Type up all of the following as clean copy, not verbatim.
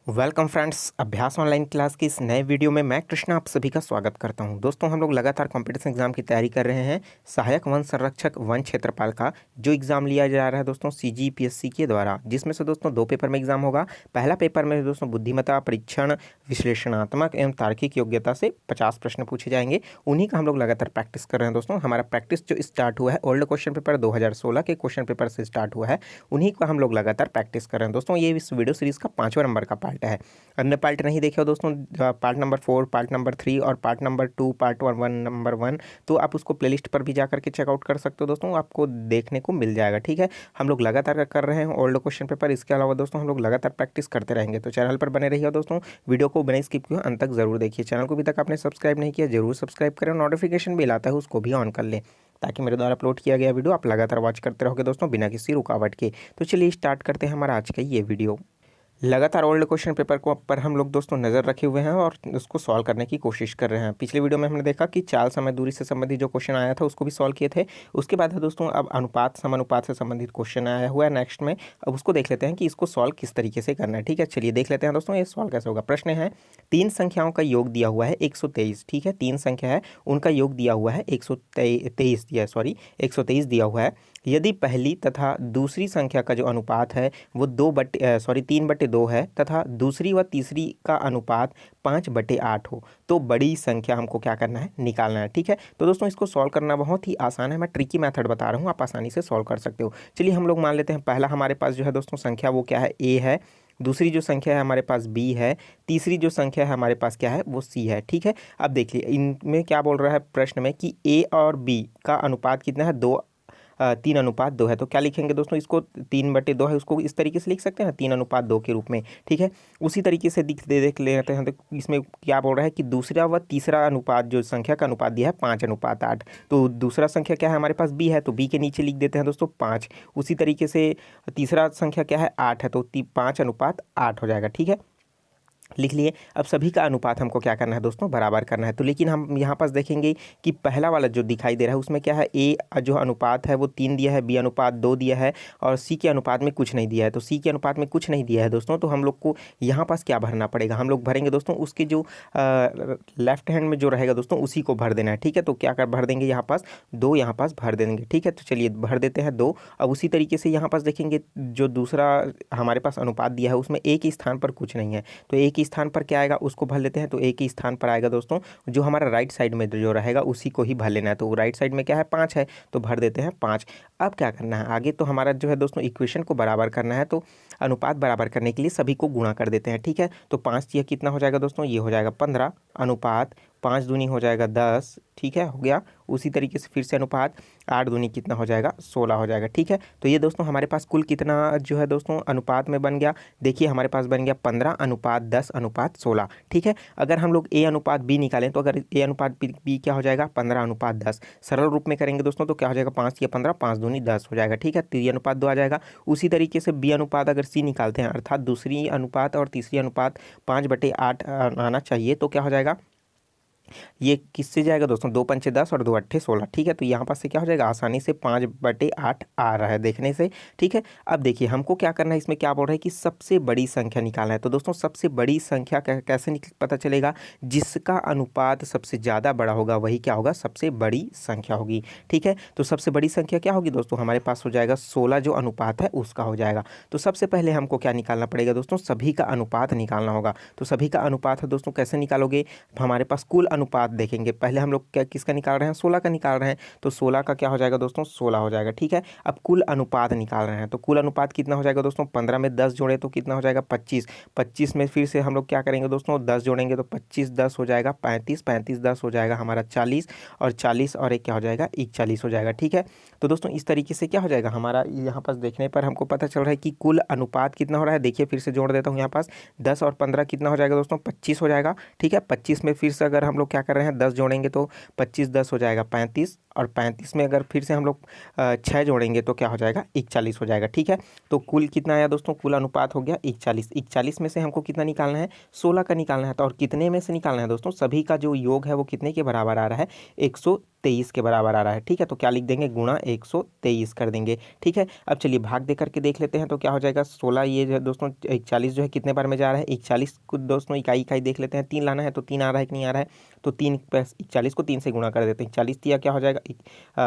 Welcome friends, अभ्यास online class की इस नए वीडियो में मैं कृष्णा आप सभी का स्वागत करता हूं। दोस्तों, हम लोग लगातार कॉम्पिटिशन एग्जाम की तैयारी कर रहे हैं। सहायक वन संरक्षक वन क्षेत्रपाल का जो एग्जाम लिया जा रहा है दोस्तों CGPSC के द्वारा, जिसमें से दोस्तों 2 पेपर में एग्जाम होगा। पहला पेपर में दोस्तों बुद्धिमत्ता परीक्षण विश्लेषणात्मक एवं तार्किक योग्यता से 50 प्रश्न पूछे जाएंगे। उन्हीं का हम लोग लगातार प्रैक्टिस कर रहे हैं। दोस्तों, हमारा प्रैक्टिस जो स्टार्ट हुआ है ओल्ड क्वेश्चन पेपर 2016 के क्वेश्चन पेपर से स्टार्ट हुआ है, उन्हीं का हम लोग लगातार प्रैक्टिस कर रहे हैं। दोस्तों, ये इस वीडियो सीरीज का 5वां नंबर का पार्ट है। अन्य पार्ट नहीं देखे हो दोस्तों, पार्ट नंबर 4, पार्ट नंबर 3 और पार्ट नंबर 2, पार्ट 1 नंबर 1, तो आप उसको प्लेलिस्ट पर भी जा करके चेकआउट कर सकते हो दोस्तों, आपको देखने को मिल जाएगा। ठीक है, हम लोग लगातार कर रहे हैं ओल्ड क्वेश्चन पेपर। इसके अलावा दोस्तों हम लोग लगातार प्रैक्टिस करते रहेंगे, तो चैनल पर बने रहिए दोस्तों। वीडियो को बिना स्किप किए अंत तक जरूर देखिए। चैनल को अभी तक आपने सब्सक्राइब नहीं किया, जरूर सब्सक्राइब करें। नोटिफिकेशन बिल आता है उसको भी ऑन कर लें, ताकि मेरे द्वारा अपलोड किया गया वीडियो आप लगातार वॉच करते रहोगे दोस्तों, बिना किसी रुकावट के। तो चलिए स्टार्ट करते हैं हमारा आज का ये वीडियो। लगातार ओल्ड क्वेश्चन पेपर को पर हम लोग दोस्तों नज़र रखे हुए हैं और उसको सॉल्व करने की कोशिश कर रहे हैं। पिछले वीडियो में हमने देखा कि चाल समय दूरी से संबंधित जो क्वेश्चन आया था उसको भी सॉल्व किए थे। उसके बाद है दोस्तों अब अनुपात समानुपात से संबंधित क्वेश्चन आया हुआ है नेक्स्ट में। अब उसको देख लेते हैं कि इसको सॉल्व किस तरीके से करना है। ठीक है, चलिए देख लेते हैं दोस्तों ये सॉल्व कैसे होगा। प्रश्न है, 3 संख्याओं का योग दिया हुआ है 123। ठीक है, 3 संख्या है, उनका योग दिया हुआ है 123 दिया हुआ है। यदि पहली तथा दूसरी संख्या का जो अनुपात है वो 3/2 है तथा दूसरी व तीसरी का अनुपात 5/8 हो, तो बड़ी संख्या हमको क्या करना है, निकालना है। ठीक है, तो दोस्तों इसको सॉल्व करना बहुत ही आसान है। मैं ट्रिकी मेथड बता रहा हूँ, आप आसानी से सॉल्व कर सकते हो। चलिए हम लोग मान लेते हैं पहला हमारे पास जो है दोस्तों संख्या वो क्या है, A है। दूसरी जो संख्या है हमारे पास B है। तीसरी जो संख्या है हमारे पास क्या है, वो C है। ठीक है, अब देखिए इनमें क्या बोल रहा है प्रश्न में कि A और B का अनुपात कितना है, 3:2 है। तो क्या लिखेंगे दोस्तों, इसको 3/2 है, उसको इस तरीके से लिख सकते हैं ना, 3:2 के रूप में। ठीक है, उसी तरीके से देख लेते हैं। तो इसमें क्या बोल रहा है कि दूसरा व तीसरा अनुपात जो संख्या का अनुपात दिया है 5:8। तो दूसरा संख्या क्या है हमारे पास, B है, तो B के नीचे लिख देते हैं दोस्तों 5। उसी तरीके से तीसरा संख्या क्या है, 8 है, तो 5:8 हो जाएगा। ठीक है, लिख लिए। अब सभी का अनुपात हमको क्या करना है दोस्तों, बराबर करना है। तो लेकिन हम यहाँ पास देखेंगे कि पहला वाला जो दिखाई दे रहा है उसमें क्या है, ए जो अनुपात है वो 3 दिया है, बी अनुपात 2 दिया है और सी के अनुपात में कुछ नहीं दिया है। तो सी के अनुपात में कुछ नहीं दिया है दोस्तों, तो हम लोग को यहाँ पास क्या भरना पड़ेगा, हम लोग भरेंगे दोस्तों उसके जो लेफ्ट हैंड में जो रहेगा दोस्तों उसी को भर देना है। ठीक है, तो क्या कर भर देंगे, यहाँ पास 2 यहाँ पास भर देंगे। ठीक है, तो चलिए भर देते हैं 2। अब उसी तरीके से यहाँ पास देखेंगे जो दूसरा हमारे पास अनुपात दिया है उसमें ए के स्थान पर कुछ नहीं है, तो ए के स्थान पर क्या आएगा उसको भर लेते हैं। तो ए के स्थान पर आएगा दोस्तों जो हमारा राइट साइड में जो रहेगा उसी को ही भर लेना है। तो राइट साइड में क्या है, 5 है, तो भर देते हैं 5। अब क्या करना है आगे, तो हमारा जो है दोस्तों इक्वेशन को बराबर करना है, तो अनुपात बराबर करने के लिए सभी को गुणा कर देते हैं। ठीक है, तो 5 यह कितना हो जाएगा दोस्तों, ये हो जाएगा 15 अनुपात 5 दूनी हो जाएगा 10। ठीक है, हो गया। उसी तरीके से फिर से अनुपात 8 दूनी कितना हो जाएगा, 16 हो जाएगा। ठीक है, तो ये दोस्तों हमारे पास कुल कितना जो है दोस्तों अनुपात में बन गया, देखिए हमारे पास बन गया 15:10:16। ठीक है, अगर हम लोग A अनुपात B निकालें तो अगर A अनुपात B क्या हो जाएगा, 15:10। सरल रूप में करेंगे दोस्तों तो क्या हो जाएगा, 5 या 15, 5 दूनी 10 हो जाएगा। ठीक है, 3:2 आ जाएगा। उसी तरीके से B अनुपात अगर C निकालते हैं, अर्थात दूसरी अनुपात और तीसरी अनुपात 5/8 आना चाहिए, तो क्या हो जाएगा, ये किससे जाएगा दोस्तों, 2 पंचे 10 और 2 अट्ठे 16। ठीक है, तो यहाँ पास से क्या हो जाएगा, आसानी से 5/8 आ रहा है देखने से। ठीक है, अब देखिए हमको क्या करना है, इसमें क्या बोल रहा है कि सबसे बड़ी संख्या निकालना है। तो दोस्तों सबसे बड़ी संख्या कैसे पता चलेगा, जिसका अनुपात सबसे ज़्यादा बड़ा होगा वही क्या होगा, सबसे बड़ी संख्या होगी। ठीक है, तो सबसे बड़ी संख्या क्या होगी दोस्तों, हमारे पास हो जाएगा 16 जो अनुपात है उसका हो जाएगा। तो सबसे पहले हमको क्या निकालना पड़ेगा दोस्तों, सभी का अनुपात निकालना होगा। तो सभी का अनुपात है दोस्तों, कैसे निकालोगे, हमारे पास कुल अनुपात देखेंगे। पहले हम लोग क्या किसका निकाल रहे हैं, 16 का निकाल रहे हैं, तो 16 का क्या हो जाएगा दोस्तों, 16 हो जाएगा। ठीक है, अब कुल अनुपात निकाल रहे हैं, तो कुल अनुपात कितना हो जाएगा दोस्तों, 15 में 10 जोड़े तो कितना हो जाएगा, 25। 25 में फिर से हम लोग क्या करेंगे दोस्तों, 10 जोड़ेंगे तो 25 10 हो जाएगा 35, 35 10 हो जाएगा हमारा 40, और 40 और एक क्या हो जाएगा, 41 हो जाएगा। ठीक है, तो दोस्तों इस तरीके से क्या हो जाएगा, हमारा यहाँ पास देखने पर हमको पता चल रहा है कि कुल अनुपात कितना हो रहा है। देखिए फिर से जोड़ देता हूँ, यहाँ पास 10 और 15 कितना हो जाएगा दोस्तों, 25 हो जाएगा। ठीक है, 25 में फिर से अगर हम लोग लोग क्या कर रहे हैं, 10 जोड़ेंगे तो 25 10 हो जाएगा 35, और 35 में अगर फिर से हम लोग 6 जोड़ेंगे तो क्या हो जाएगा, 41 हो जाएगा। ठीक है, तो कुल कितना आया दोस्तों, कुल अनुपात हो गया 41। 41 में से हमको कितना निकालना है, 16 का निकालना है। तो और कितने में से निकालना है दोस्तों, सभी का जो योग है वो कितने के बराबर आ रहा है, 123 के बराबर आ रहा है। ठीक है, तो क्या लिख देंगे, गुणा 123 कर देंगे। ठीक है, अब चलिए भाग दे करके देख लेते हैं। तो क्या हो जाएगा, 16 ये जो है दोस्तों 41 जो है कितने बार में जा रहा है, 41 को दोस्तों इकाई इकाई देख लेते हैं। 3 लाना है तो 3 आ रहा है कि नहीं आ रहा है, तो 3 प्लस 41 को 3 से गुणा कर देते हैं। 40 तिया क्या हो जाएगा,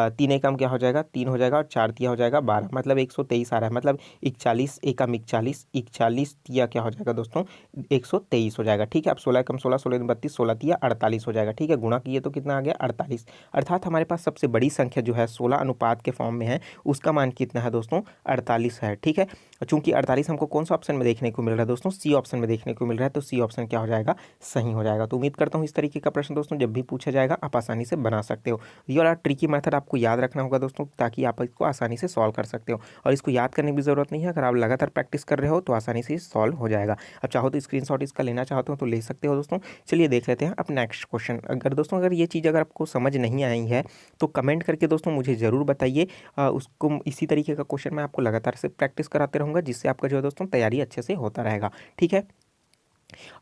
3 एकम क्या हो जाएगा, 3 हो जाएगा, और 4 तिया हो जाएगा 12, मतलब 123 आ रहा है। मतलब 41 एकम 41, 41 तिया क्या हो जाएगा दोस्तों, 123 हो जाएगा। ठीक है, अब 16 एकम 16, 16 32, 16 तिया 48 हो जाएगा। ठीक है, गुणा किए तो कितना आ गया, 48। अर्थात हमारे पास सबसे बड़ी संख्या जो है 16 अनुपात के फॉर्म में है, उसका मान कितना है दोस्तों, 48 है। ठीक है, चूंकि 48 हमको कौन सा ऑप्शन में देखने को मिल रहा है दोस्तों, सी ऑप्शन में देखने को मिल रहा है, तो सी ऑप्शन क्या हो जाएगा, सही हो जाएगा। तो उम्मीद करता हूँ इस तरीके का प्रश्न दोस्तों जब भी पूछा जाएगा आप आसानी से बना सकते हो। ये वाला ट्रिकी मेथड आपको याद रखना होगा दोस्तों, ताकि आप इसको आसानी से सॉल्व कर सकते हो। और इसको याद करने की भी जरूरत नहीं है, अगर आप लगातार प्रैक्टिस कर रहे हो तो आसानी से सॉल्व हो जाएगा। अब चाहो तो स्क्रीनशॉट इसका लेना चाहते हो तो ले सकते हो दोस्तों। चलिए देख लेते हैं अब नेक्स्ट क्वेश्चन। अगर ये चीज़ अगर आपको समझ नहीं आई है तो कमेंट करके दोस्तों मुझे ज़रूर बताइए। उसको इसी तरीके का क्वेश्चन मैं आपको लगातार से प्रैक्टिस कराते रहूँगा, जिससे आपका जो है दोस्तों तैयारी अच्छे से होता रहेगा। ठीक है,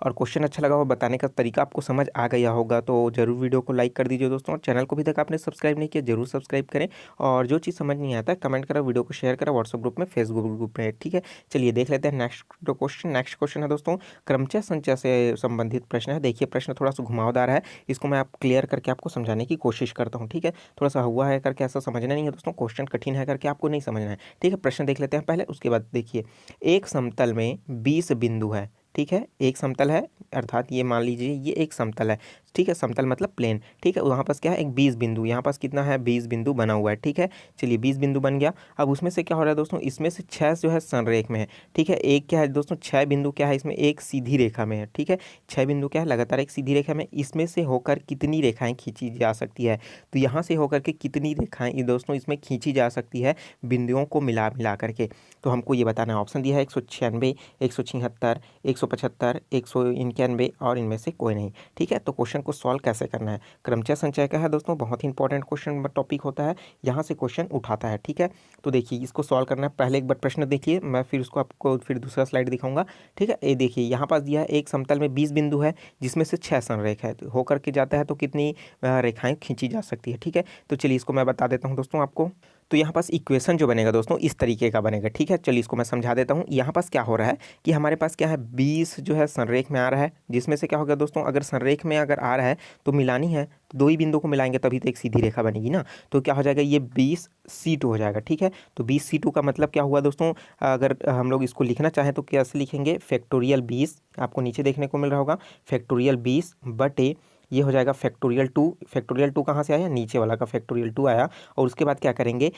और क्वेश्चन अच्छा लगा हो, बताने का तरीका आपको समझ आ गया होगा तो जरूर वीडियो को लाइक कर दीजिए दोस्तों। और चैनल को भी तक आपने सब्सक्राइब नहीं किया, जरूर सब्सक्राइब करें। और जो चीज़ समझ नहीं आता है कमेंट करें, वीडियो को शेयर करें व्हाट्सएप ग्रुप में, फेसबुक ग्रुप में। ठीक है, चलिए देख लेते हैं नेक्स्ट क्वेश्चन। नेक्स्ट क्वेश्चन है दोस्तों क्रमचय संचय से संबंधित प्रश्न है। देखिए प्रश्न थोड़ा सा घुमावदार है, इसको मैं आप क्लियर करके आपको समझाने की कोशिश करता हूँ। ठीक है, थोड़ा सा हुआ है करके ऐसा समझना नहीं है दोस्तों, क्वेश्चन कठिन है करके आपको नहीं समझना है। ठीक है, प्रश्न देख लेते हैं पहले, उसके बाद देखिए। एक समतल में 20 बिंदु है। ठीक है, एक समतल है, अर्थात ये मान लीजिए ये एक समतल है। ठीक है, समतल मतलब प्लेन। ठीक है, वहाँ पास क्या है, एक 20 बिंदु, यहाँ पास कितना है, 20 बिंदु बना हुआ है। ठीक है, चलिए 20 बिंदु बन गया। अब उसमें से क्या हो रहा है दोस्तों, इसमें से 6 जो है संरेख में है। ठीक है, एक क्या है दोस्तों, 6 बिंदु क्या है इसमें, एक सीधी रेखा में है। ठीक है, 6 बिंदु क्या है, लगातार एक सीधी रेखा में। इसमें से होकर कितनी रेखाएं खींची जा सकती है, तो यहाँ से होकर के कितनी रेखाएं ये दोस्तों इसमें खींची जा सकती है, बिंदुओं को मिला मिला करके। तो हमको ये बताना है। ऑप्शन दिया है 196, 176, 175, 191 और इनमें से कोई नहीं। ठीक है, तो क्वेश्चन को सॉल्व कैसे करना है, क्रमचय संचय का है दोस्तों, बहुत ही इंपॉर्टेंट क्वेश्चन टॉपिक होता है, यहाँ से क्वेश्चन उठाता है। ठीक है, तो देखिए इसको सॉल्व करना है। पहले एक बार प्रश्न देखिए, मैं फिर उसको आपको फिर दूसरा स्लाइड दिखाऊंगा। ठीक है, ये देखिए यहाँ पास दिया है एक समतल में 20 बिंदु है, जिसमें से 6 संरेख है, तो होकर के जाता है तो कितनी रेखाएं खींची जा सकती है। ठीक है, तो चलिए इसको मैं बता देता हूँ दोस्तों आपको। तो यहाँ पास इक्वेशन जो बनेगा दोस्तों इस तरीके का बनेगा। ठीक है, चलिए इसको मैं समझा देता हूँ। यहाँ पास क्या हो रहा है कि हमारे पास क्या है, 20 जो है संरेख में आ रहा है, जिसमें से क्या होगा दोस्तों, अगर संरेख में अगर आ रहा है तो मिलानी है, तो 2 ही बिंदु को मिलाएंगे तभी तो एक सीधी रेखा बनेगी ना। तो क्या हो जाएगा, ये 20C2 हो जाएगा। ठीक है, तो 20C2 का मतलब क्या हुआ दोस्तों, अगर हम लोग इसको लिखना चाहें तो कैसे लिखेंगे, फैक्टोरियल 20, आपको नीचे देखने को मिल रहा होगा, फैक्टोरियल 20 बटे ये हो जाएगा फैक्टोरियल 2। फैक्टोरियल 2 कहाँ से आया, नीचे वाला का फैक्टोरियल 2 आया। और उसके बाद क्या करेंगे,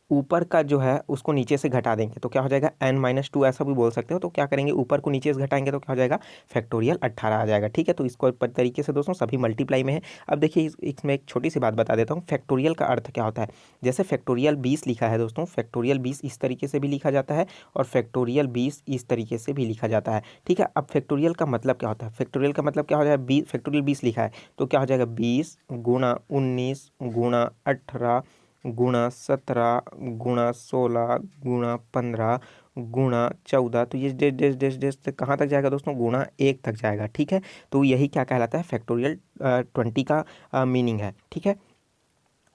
ऊपर का जो है उसको नीचे से घटा देंगे तो क्या हो जाएगा, n-2 ऐसा भी बोल सकते हो। तो क्या करेंगे, ऊपर को नीचे से घटाएंगे तो क्या हो जाएगा, फैक्टोरियल 18 आ जाएगा। ठीक है, तो इसको तरीके से दोस्तों सभी मल्टीप्लाई में है। अब देखिए इसमें एक छोटी सी बात बता देता हूँ, फैक्टोरियल का अर्थ क्या होता है। जैसे फैक्टोरियल 20 लिखा है दोस्तों, फैक्टोरियल 20 इस तरीके से भी लिखा जाता है और फैक्टोरियल 20 इस तरीके से भी लिखा जाता है। ठीक है, अब फैक्टोरियल का मतलब क्या होता है, फैक्टोरियल का मतलब क्या हो जाएगा, फैक्टोरियल 20 लिखा है तो क्या हो जाएगा, 20 गुणा 19 गुणा 18 गुणा 17 गुणा 16 गुणा 15 गुणा 14, तो ये डेस डेस डेस डेस तक कहाँ तक जाएगा दोस्तों, गुणा 1 तक जाएगा। ठीक है, तो यही क्या कहलाता है, फैक्टोरियल 20 का मीनिंग है। ठीक है,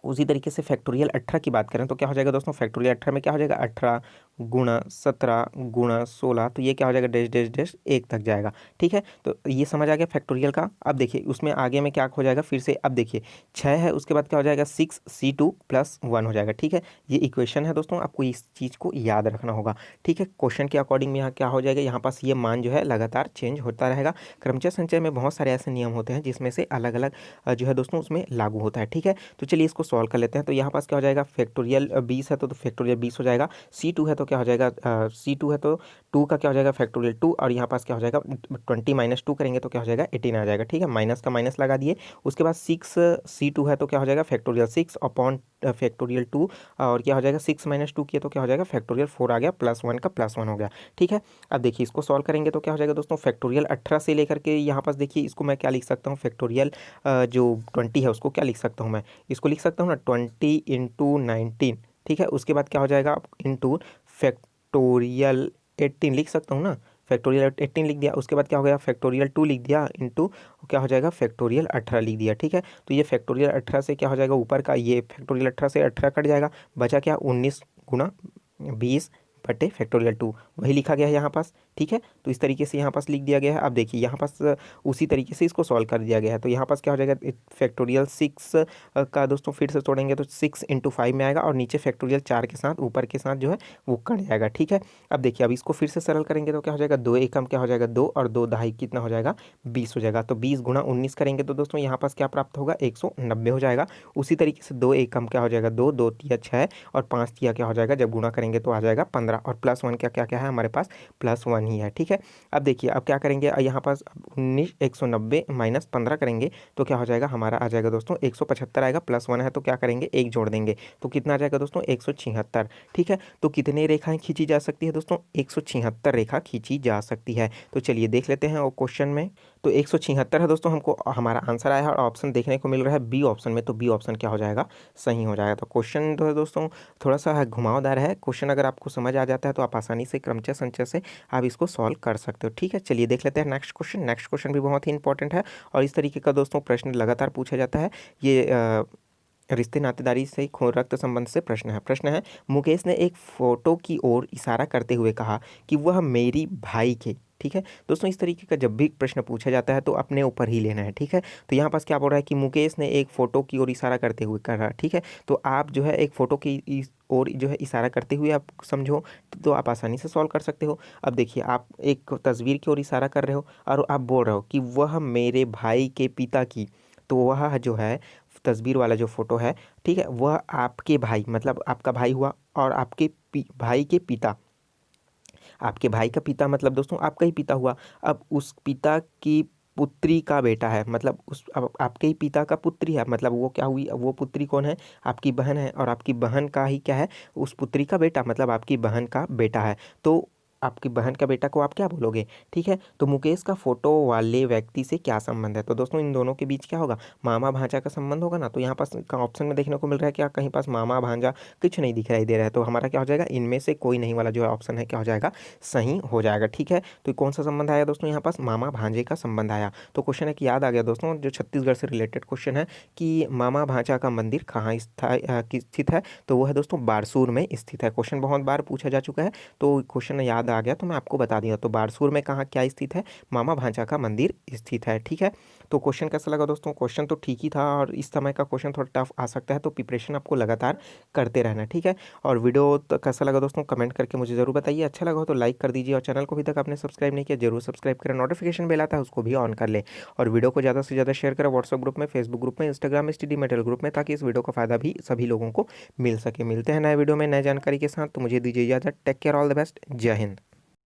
उसी तरीके से फैक्टोरियल 18 की बात करें तो क्या हो जाएगा दोस्तों, फैक्टोरियल 18 में क्या हो जाएगा, 18 गुणा 17 गुणा 16, तो ये क्या हो जाएगा, डेश डेश डेश 1 तक जाएगा। ठीक है, तो ये समझ आ गया फैक्टोरियल का। अब देखिए उसमें आगे में क्या हो जाएगा फिर से, अब देखिए 6 है, उसके बाद क्या हो जाएगा, 6C2 + 1 हो जाएगा। ठीक है, ये इक्वेशन है दोस्तों, आपको इस चीज़ को याद रखना होगा। ठीक है, क्वेश्चन के अकॉर्डिंग यहाँ क्या हो जाएगा, यहाँ पास ये मान जो है लगातार चेंज होता रहेगा। क्रमचय संचय में बहुत सारे ऐसे नियम होते हैं जिसमें से अलग अलग जो है दोस्तों उसमें लागू होता है। ठीक है, तो चलिए इसको सॉल्व कर लेते हैं। तो यहाँ पास क्या हो जाएगा, फैक्टोरियल 20 है तो फैक्टोरियल 20 हो जाएगा, C2 है तो क्या हो जाएगा C2 है तो 2 का क्या हो जाएगा फैक्टोरियल 2, और यहाँ पास क्या हो जाएगा 20 माइनस 2 करेंगे तो क्या हो जाएगा 18 आ जाएगा। ठीक है, माइनस का माइनस लगा दिए। उसके बाद 6 C2 है तो क्या हो जाएगा फैक्टोरियल 6 अपॉन फैक्टोरियल 2, और क्या हो जाएगा 6 माइनस 2 किया तो क्या हो जाएगा फैक्टोरियल 4 आ गया, +1 का +1 हो गया। ठीक है, अब देखिए इसको सॉल्व करेंगे तो क्या हो जाएगा दोस्तों फैक्टोरियल 18 से लेकर के यहाँ पास देखिए इसको मैं क्या लिख सकता हूँ, फैक्टोरियल जो 20 है उसको क्या लिख सकता हूँ मैं, इसको लिख सकता हूँ ना 20 इंटू 19। ठीक है, उसके बाद क्या हो जाएगा इंटू फैक्टोरियल 18 लिख सकता हूँ ना, फैक्टोरियल 18 लिख दिया। उसके बाद क्या हो गया फैक्टोरियल 2 लिख दिया इंटू क्या हो जाएगा फैक्टोरियल 18 लिख दिया। ठीक है, तो ये फैक्टोरियल 18 से क्या हो जाएगा ऊपर का, ये फैक्टोरियल 18 से 18 कट जाएगा, बचा क्या 19 गुणा 20 बटे फैक्टोरियल 2, वही लिखा गया है यहाँ पास। ठीक है, तो इस तरीके से यहाँ पास लिख दिया गया है। अब देखिए यहाँ पास उसी तरीके से इसको सॉल्व कर दिया गया है, तो यहाँ पास क्या हो जाएगा फैक्टोरियल 6 का दोस्तों फिर से तोड़ेंगे तो 6 इंटू 5 में आएगा, और नीचे फैक्टोरियल 4 के साथ ऊपर के साथ जो है वो कट जाएगा। ठीक है, अब देखिए अब इसको फिर से सरल करेंगे तो क्या हो जाएगा 2 एकम क्या हो जाएगा 2, और 2 दहाई कितना हो जाएगा 20 हो जाएगा। तो 20 गुणा 19 करेंगे तो दोस्तों यहाँ पास क्या प्राप्त होगा 190 हो जाएगा। उसी तरीके से 2 एकम क्या हो जाएगा 2, 2 तिया 6, और 5 तिया क्या हो जाएगा जब गुणा करेंगे तो आ जाएगा 15, और +1 क्या क्या क्या है हमारे पास +1 ही है। ठीक है, अब देखिए अब क्या करेंगे यहाँ पास 19 190 माइनस 15 करेंगे तो क्या हो जाएगा हमारा आ जाएगा दोस्तों 175 आएगा, +1 है तो क्या करेंगे 1 जोड़ देंगे तो कितना आ जाएगा दोस्तों 176। ठीक है, तो कितने रेखाएं खींची जा सकती है दोस्तों 176 रेखा खींची जा सकती है। तो चलिए देख लेते हैं और क्वेश्चन में, तो 176 है दोस्तों, हमको हमारा आंसर आया है और ऑप्शन देखने को मिल रहा है बी ऑप्शन में, तो बी ऑप्शन क्या हो जाएगा सही हो जाएगा। तो क्वेश्चन जो है दोस्तों थोड़ा सा है घुमावदार है क्वेश्चन, अगर आपको समझ आ जाता है तो आप आसानी से क्रमचय संचय से आप इसको सॉल्व कर सकते हो। ठीक है, चलिए देख लेते हैं नेक्स्ट क्वेश्चन। नेक्स्ट क्वेश्चन भी बहुत ही इंपॉर्टेंट है और इस तरीके का दोस्तों प्रश्न लगातार पूछा जाता है। ये रिश्ते नातेदारी से रक्त संबंध से प्रश्न है। प्रश्न है मुकेश ने एक फोटो की ओर इशारा करते हुए कहा कि वह मेरी भाई के। ठीक है दोस्तों, इस तरीके का जब भी प्रश्न पूछा जाता है तो अपने ऊपर ही लेना है। ठीक है, तो यहाँ पास क्या बोल रहा है कि मुकेश ने एक फोटो की ओर इशारा करते हुए कर रहा है। ठीक है, तो आप जो है एक फोटो की और जो है इशारा करते हुए आप समझो तो आप आसानी से सॉल्व कर सकते हो। अब देखिए आप एक तस्वीर की ओर इशारा कर रहे हो और आप बोल रहे हो कि वह मेरे भाई के पिता की, तो वह जो है तस्वीर वाला जो फोटो है, ठीक है, वह आपके भाई मतलब आपका भाई हुआ और आपके भाई के पिता, आपके भाई का पिता मतलब दोस्तों आपका ही पिता हुआ। अब उस पिता की पुत्री का बेटा है, मतलब उस अब आपके ही पिता का पुत्री है, मतलब वो क्या हुई, वो पुत्री कौन है आपकी बहन है, और आपकी बहन का ही क्या है उस पुत्री का बेटा, मतलब आपकी बहन का बेटा है। तो आपकी बहन का बेटा को आप क्या बोलोगे। ठीक है, तो मुकेश का फोटो वाले व्यक्ति से क्या संबंध है, तो दोस्तों इन दोनों के बीच क्या होगा मामा भांजा का संबंध होगा ना। तो यहाँ पास का ऑप्शन में देखने को मिल रहा है क्या कहीं पास मामा भांजा कुछ नहीं दिखाई दे रहा है, तो हमारा क्या हो जाएगा इनमें से कोई नहीं वाला जो है ऑप्शन है क्या हो जाएगा सही हो जाएगा। ठीक है, तो कौन सा संबंध आया दोस्तों यहाँ पास मामा भांजे का संबंध आया। तो क्वेश्चन एक याद आ गया दोस्तों जो छत्तीसगढ़ से रिलेटेड क्वेश्चन है कि मामा भांजा का मंदिर कहाँ स्थित है, तो वो है दोस्तों बारसूर में स्थित है। क्वेश्चन बहुत बार पूछा जा चुका है तो क्वेश्चन याद आ गया तो मैं आपको बता दिया। तो बारसूर में कहाँ क्या स्थित है, मामा भांजा का मंदिर स्थित है। ठीक है, तो क्वेश्चन कैसा लगा दोस्तों, क्वेश्चन तो ठीक ही था और इस समय का क्वेश्चन थोड़ा टफ आ सकता है, तो प्रिपरेशन आपको लगातार करते रहना। ठीक है, और वीडियो तो कैसा लगा दोस्तों कमेंट करके मुझे जरूर बताइए। अच्छा लगा हो तो लाइक कर दीजिए और चैनल को अभी तक आपने सब्सक्राइब नहीं किया जरूर सब्सक्राइब करें, नोटिफिकेशन बेल आता है उसको भी ऑन कर ले, और वीडियो को ज़्यादा से ज़्यादा शेयर करें व्हाट्सएप ग्रुप में, फेसबुक ग्रुप में, इंस्टाग्राम में, स्टडी मटेरियल ग्रुप में, ताकि इस वीडियो का फायदा भी सभी लोगों को मिल सके। मिलते हैं नए वीडियो में नए जानकारी के साथ, तो मुझे दीजिए इजाजत। Take care, all the best, Jai Hind.